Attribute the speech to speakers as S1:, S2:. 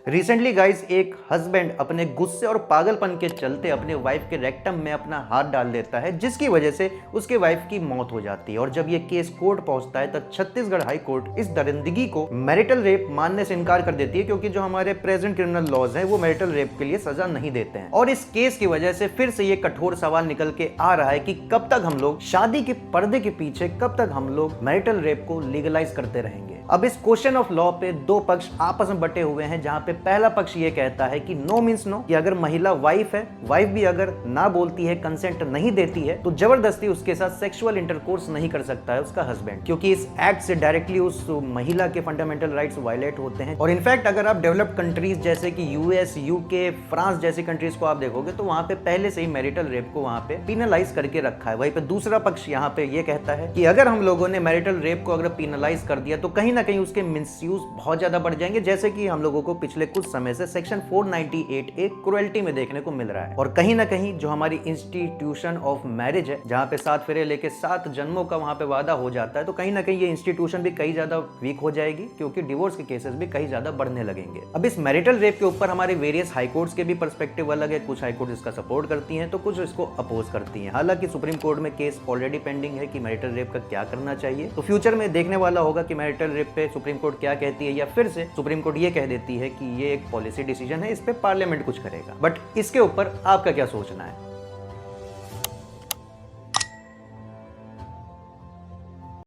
S1: Recently guys एक husband अपने गुस्से और पागलपन के चलते अपने वाइफ के रेक्टम में अपना हाथ डाल देता है, जिसकी वजह से उसके वाइफ की मौत हो जाती है। और जब ये केस कोर्ट पहुंचता है तब छत्तीसगढ़ हाई कोर्ट इस दरिंदगी को मैरिटल रेप मानने से इनकार कर देती है, क्योंकि जो हमारे प्रेजेंट क्रिमिनल लॉज हैं वो मैरिटल रेप के लिए सजा नहीं देते हैं। और इस केस की वजह से फिर से ये कठोर सवाल निकल के आ रहा है कि कब तक हम लोग शादी के पर्दे के पीछे, कब तक हम लोग मैरिटल रेप को लीगलाइज करते रहेंगे। अब इस क्वेश्चन ऑफ लॉ पे दो पक्ष आपस में बटे हुए हैं, जहां पे पहला पक्ष ये कहता है कि नो मींस नो, कि अगर महिला वाइफ है, वाइफ भी अगर ना बोलती है, कंसेंट नहीं देती है, तो जबरदस्ती उसके साथ सेक्सुअल इंटरकोर्स नहीं कर सकता है उसका हस्बैंड, क्योंकि इस एक्ट से डायरेक्टली उस महिला के फंडामेंटल राइट्स वायलेट होते हैं। और इनफैक्ट अगर आप डेवलप्ड कंट्रीज जैसे कि यूएस, यूके, फ्रांस जैसी कंट्रीज को आप देखोगे तो वहां पे पहले से ही मैरिटल रेप को वहां पे पिनलाइज करके रखा है। वहीं पे दूसरा पक्ष यहाँ पे ये कहता है कि अगर हम लोगों ने मैरिटल रेप को अगर पिनलाइज कर दिया तो कहीं ना कहीं उसके मिसयूज बहुत ज्यादा बढ़ जाएंगे, जैसे कि हम लोगों को पिछले कुछ समय से सेक्शन 498 एक क्रुएल्टी में देखने को मिल रहा है। और कहीं ना कहीं जो हमारी इंस्टीट्यूशन ऑफ मैरिज है, जहां पे 7 फेरे लेके 7 जन्मों का वहां पे वादा हो जाता है, तो कहीं ना कहीं ये इंस्टीट्यूशन भी कई ज्यादा वीक हो जाएगी, क्योंकि डिवोर्स के केसेस भी कहीं ज्यादा बढ़ने लगेंगे। अब इस मैरिटल रेप के ऊपर हमारे वेरियस हाईकोर्ट्स के भी पर्सपेक्टिव अलग है। कुछ हाईकोर्ट इसका सपोर्ट करती हैं तो कुछ इसको अपोज करती हैं। हालांकि सुप्रीम कोर्ट में केस ऑलरेडी पेंडिंग है कि मैरिटल रेप का क्या करना चाहिए, तो फ्यूचर में देखने वाला होगा कि मैरिटल रेप पे सुप्रीम कोर्ट क्या कहती है, या फिर से सुप्रीम कोर्ट ये कह देती है कि ये एक पॉलिसी डिसीजन है, इस पे पार्लियामेंट कुछ करेगा। बट इसके ऊपर आपका क्या सोचना है?